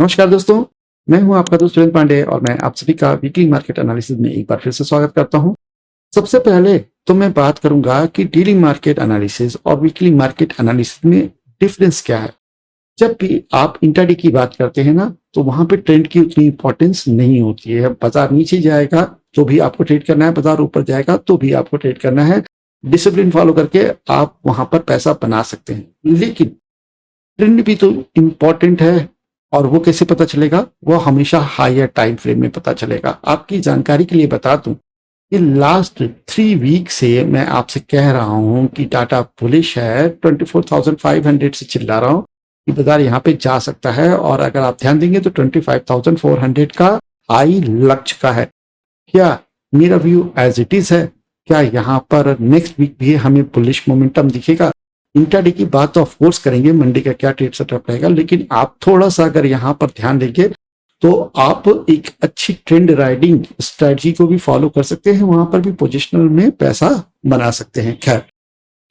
नमस्कार दोस्तों, मैं हूं आपका दोस्त सुरेंद्र पांडे और मैं आप सभी का वीकली मार्केट एनालिसिस में एक बार फिर से स्वागत करता हूं। सबसे पहले तो मैं बात करूंगा कि डेली मार्केट एनालिसिस और वीकली मार्केट एनालिसिस में डिफरेंस क्या है। जब भी आप इंट्राडे की बात करते हैं ना, तो वहां पे ट्रेंड की उतनी इंपॉर्टेंस नहीं होती है। बाजार नीचे जाएगा तो भी आपको ट्रेड करना है, बाजार ऊपर जाएगा तो भी आपको ट्रेड करना है। डिसिप्लिन फॉलो करके आप वहां पर पैसा बना सकते हैं, लेकिन ट्रेंड भी तो इम्पॉर्टेंट है। और वो कैसे पता चलेगा? वो हमेशा हायर टाइम फ्रेम में पता चलेगा। आपकी जानकारी के लिए बता दूं कि लास्ट 3 वीक से मैं आपसे कह रहा हूं कि टाटा बुलिश है। 24,500 से चिल्ला रहा हूं कि बाजार यहाँ पे जा सकता है, और अगर आप ध्यान देंगे तो 25,400 का हाई लग चुका है। क्या मेरा व्यू एज इट इज है? क्या यहाँ पर नेक्स्ट वीक भी हमें बुलिश मोमेंटम दिखेगा? इंट्राडे की बात तो ऑफकोर्स करेंगे, मंडे का क्या ट्रेड सेटअप रहेगा, लेकिन आप थोड़ा सा अगर यहाँ पर ध्यान देंगे तो आप एक अच्छी ट्रेंड राइडिंग स्ट्रेटजी को भी फॉलो कर सकते हैं। वहां पर भी पोजिशनल में पैसा बना सकते हैं। खैर,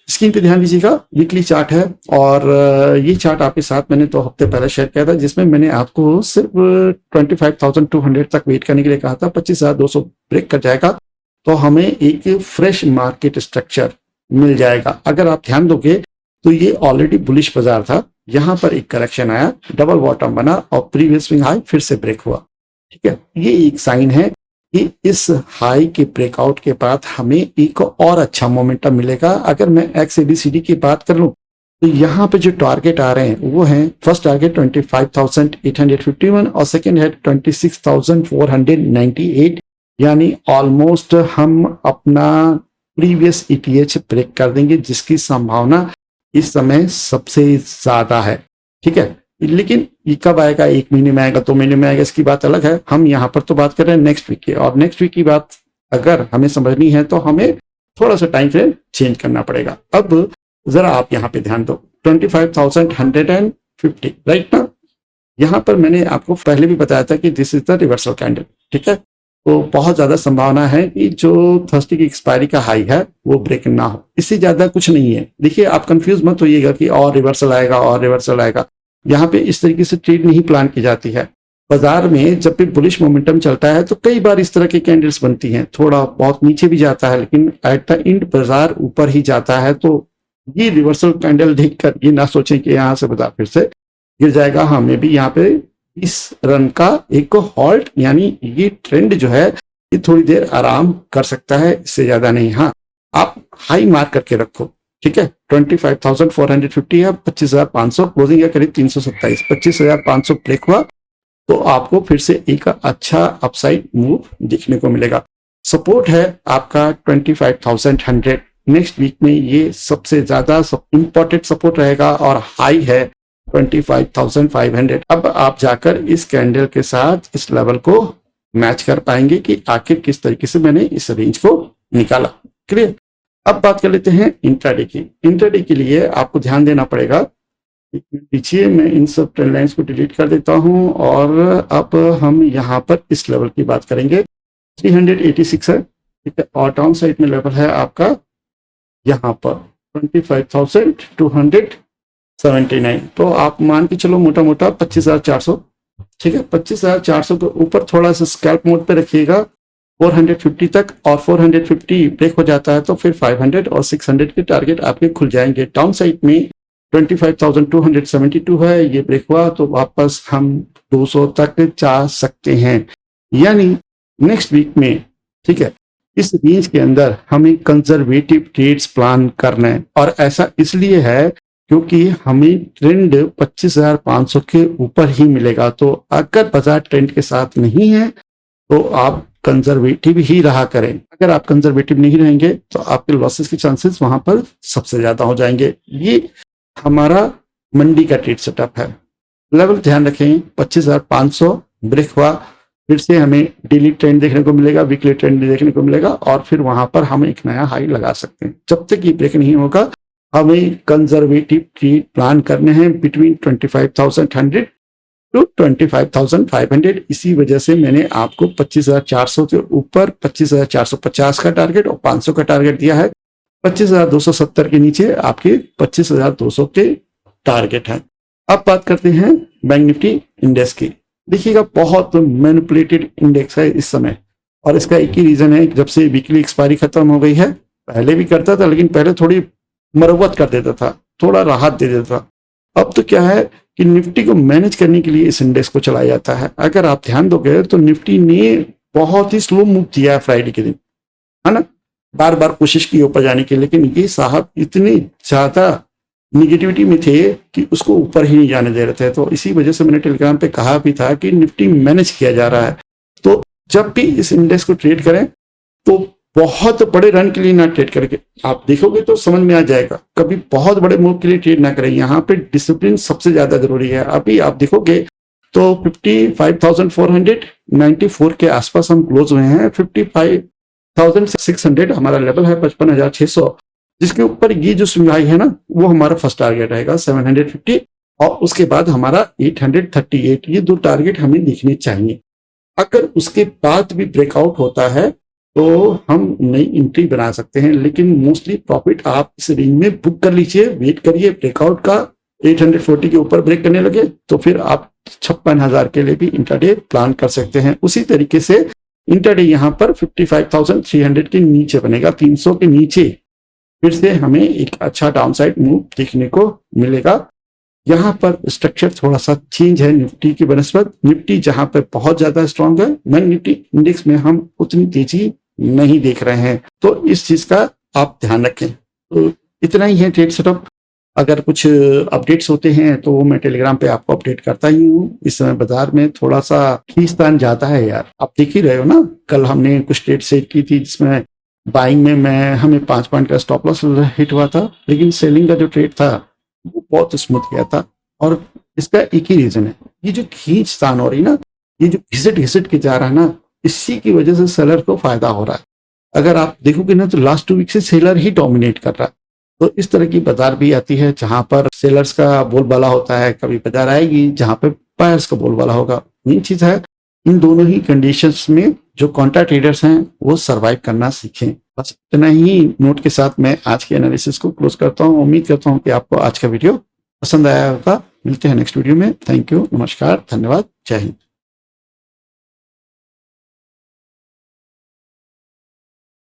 स्क्रीन पे ध्यान दीजिएगा, वीकली चार्ट है और ये चार्ट आपके साथ मैंने 2 हफ्ते पहले शेयर किया था, जिसमें मैंने आपको सिर्फ 25,200 तक वेट करने के लिए कहा था। 25,200 ब्रेक कर जाएगा तो हमें एक फ्रेश मार्केट स्ट्रक्चर मिल जाएगा। अगर आप ध्यान दोगे तो ये ऑलरेडी बुलिश बाजार था, यहां पर एक करेक्शन आया, डबल बॉटम बना और प्रीवियस स्विंग हाई फिर से ब्रेक हुआ। ठीक है, ये एक साइन है कि इस हाई के ब्रेकआउट के बाद हमें एक और अच्छा मोमेंटम मिलेगा। अगर मैं XABCD की बात कर लूं तो यहाँ पे जो टारगेट आ रहे हैं वो हैं, फर्स्ट टारगेट 25,851 और सेकेंड है 26,498, यानी ऑलमोस्ट हम अपना प्रीवियस ETH ब्रेक कर देंगे, जिसकी संभावना इस समय सबसे ज्यादा है। ठीक है, लेकिन ये कब आएगा? 1 महीने में आएगा, 2 महीने में आएगा, इसकी बात अलग है। हम यहाँ पर तो बात कर रहे हैं नेक्स्ट वीक की, और नेक्स्ट वीक की बात अगर हमें समझनी है तो हमें थोड़ा सा टाइम फ्रेम चेंज करना पड़ेगा। अब जरा आप यहाँ पे ध्यान दो, 25,150 राइट ना। यहाँ पर मैंने आपको पहले भी बताया था कि this is the reversal candle. ठीक है, तो बहुत ज्यादा संभावना है कि जो थर्सडे की एक्सपायरी का हाई है वो ब्रेक ना हो, इससे ज्यादा कुछ नहीं है। देखिए, आप कंफ्यूज मत होइएगा कि और रिवर्सल आएगा और रिवर्सल आएगा। यहाँ पे इस तरीके से ट्रेड नहीं प्लान की जाती है। बाजार में जब भी बुलिश मोमेंटम चलता है तो कई बार इस तरह की कैंडल्स बनती हैं, थोड़ा बहुत नीचे भी जाता है, लेकिन एट द एंड बाजार ऊपर ही जाता है। तो ये रिवर्सल कैंडल देखकर ये ना सोचें कि यहाँ से बाजार फिर से गिर जाएगा। हमें भी यहाँ पे इस रन का एक हॉल्ट, यानी ये ट्रेंड जो है ये थोड़ी देर आराम कर सकता है, इससे ज्यादा नहीं। हाँ, आप हाई मार्क करके रखो। ठीक है, 25,450 है, 25,500 क्लोजिंग है, करीब 327। 25,500 ब्रेक हुआ तो आपको फिर से एक अच्छा अपसाइड मूव दिखने को मिलेगा। सपोर्ट है आपका 25,100। नेक्स्ट वीक में ये सबसे ज्यादा इंपॉर्टेंट सपोर्ट रहेगा, और हाई है 25,500। अब आप जाकर इस कैंडल के साथ इस लेवल को मैच कर पाएंगे कि आखिर किस तरीके से मैंने इस रेंज को निकाला। क्लियर? अब बात कर लेते हैं इंट्राडे की। इंट्राडे के लिए आपको ध्यान देना पड़ेगा। पीछे मैं इन सब ट्रेंड लाइंस को डिलीट कर देता हूं, और अब हम यहाँ पर इस लेवल की बात करेंगे। 386 है। ठीक है, और डाउन साइड में लेवल है आपका यहाँ पर 25,279। तो आप मान के चलो मोटा मोटा 25,400। ठीक है, 25,400 के ऊपर थोड़ा सा स्कैल्प मोड पे रखिएगा 450 तक, और 450 ब्रेक हो जाता है तो फिर 500 और 600 के टारगेट आपके खुल जाएंगे। डाउन साइड में 25,272 है, ये ब्रेक हुआ तो वापस हम 200 तक जा सकते हैं। यानी नेक्स्ट वीक में, ठीक है, इस रेंज के अंदर हमें कंजर्वेटिव ट्रेड्स प्लान करना है, और ऐसा इसलिए है क्योंकि हमें ट्रेंड 25,500 के ऊपर ही मिलेगा। तो अगर बाजार ट्रेंड के साथ नहीं है तो आप कंजर्वेटिव ही रहा करें। अगर आप कंजर्वेटिव नहीं रहेंगे तो आपके लॉसेस के चांसेस वहां पर सबसे ज्यादा हो जाएंगे। ये हमारा मंडी का ट्रेड सेटअप है। लेवल ध्यान रखें, 25,500 ब्रेक हुआ, फिर से हमें डेली ट्रेंड देखने को मिलेगा, वीकली ट्रेंड देखने को मिलेगा, और फिर वहां पर हम एक नया हाई लगा सकते हैं। जब तक ये ब्रेक नहीं होगा हमें कंजर्वेटिव ट्रेड प्लान करने हैं बिटवीन 25,100 टू 25,500। इसी वजह से मैंने आपको 25,400 के ऊपर 25,450 का टारगेट और 500 का टारगेट दिया है। 25,270 के नीचे आपके 25,200 के टारगेट हैं। अब बात करते हैं बैंक निफ्टी इंडेक्स की। देखिएगा बहुत मैनिपुलेटेड इंडेक्स है इस समय, और इसका एक ही रीजन है, जब से वीकली एक्सपायरी खत्म हो गई है, पहले भी करता था लेकिन पहले थोड़ी मरम्मत कर देता था, थोड़ा राहत दे देता था। अब तो क्या है कि निफ्टी को मैनेज करने के लिए इस इंडेक्स को चलाया जाता है। अगर आप ध्यान दोगे तो निफ्टी ने बहुत ही स्लो मूव किया है फ्राइडे के दिन, है ना, बार बार कोशिश की ऊपर जाने की, लेकिन ये साहब इतनी ज्यादा निगेटिविटी में थे कि उसको ऊपर ही नहीं जाने दे रहे थे। तो इसी वजह से मैंने टेलीग्राम पे कहा भी था कि निफ्टी मैनेज किया जा रहा है। तो जब भी इस इंडेक्स को ट्रेड करें तो बहुत बड़े रन के लिए ना ट्रेड करके, आप देखोगे तो समझ में आ जाएगा, कभी बहुत बड़े मूव के लिए ट्रेड ना करें। यहाँ पे डिसिप्लिन सबसे ज्यादा जरूरी है। अभी आप देखोगे तो 55,494 के आसपास हम क्लोज हुए हैं। 55,600 हमारा लेवल है, 55,600, जिसके ऊपर ये जो सुनवाई है ना, वो हमारा फर्स्ट टारगेट रहेगा 750, और उसके बाद हमारा 838। ये दो टारगेट हमें दिखने चाहिए। अगर उसके बाद भी ब्रेकआउट होता है तो हम नई एंट्री बना सकते हैं, लेकिन मोस्टली प्रॉफिट आप इस रेंज में बुक कर लीजिए, वेट करिए ब्रेकआउट का। 840 के ऊपर ब्रेक करने लगे तो फिर आप 56,000 के लिए भी इंट्राडे प्लान कर सकते हैं। उसी तरीके से इंट्राडे यहाँ पर 55,300 के नीचे बनेगा, 300 के नीचे फिर से हमें एक अच्छा डाउनसाइड मूव देखने को मिलेगा। यहाँ पर स्ट्रक्चर थोड़ा सा चेंज है निफ्टी की बनस्पत। निफ्टी जहां पर बहुत ज्यादा स्ट्रांग है, मैं निफ्टी इंडेक्स में हम उतनी तेजी नहीं देख रहे हैं, तो इस चीज का आप ध्यान रखें। तो इतना ही है ट्रेड सेटअप। अगर कुछ अपडेट्स होते हैं तो मैं टेलीग्राम पे आपको अपडेट करता ही हूँ। इस समय बाजार में थोड़ा सा खींचतान जाता है यार, आप देख ही रहे हो ना। कल हमने कुछ ट्रेड सेट की थी जिसमें बाइंग में हमें 5 पॉइंट का स्टॉप लॉस हिट हुआ था, लेकिन सेलिंग का जो ट्रेड था वो बहुत स्मूथ गया था। और इसका एक ही रीजन है, ये जो खींचतान हो रही ना, ये जो घिसट घिसट के जा रहा है ना, इसी की वजह से सेलर को फायदा हो रहा है। अगर आप देखोगे ना तो लास्ट 2 वीक से सेलर ही डोमिनेट कर रहा है। तो इस तरह की बाजार भी आती है जहां पर सेलर्स का बोलबाला होता है, कभी बाजार आएगी जहां पे बायर्स का बोलबाला होगा। मेन चीज है इन दोनों ही कंडीशंस में जो कॉन्ट्रा ट्रेडर्स हैं वो सरवाइव करना सीखें। बस इतना ही नोट के साथ मैं आज के एनालिसिस को क्लोज करता हूँ। उम्मीद करता हूँ कि आपको आज का वीडियो पसंद आया होगा। मिलते हैं नेक्स्ट वीडियो में। थैंक यू, नमस्कार, धन्यवाद, जय हिंद।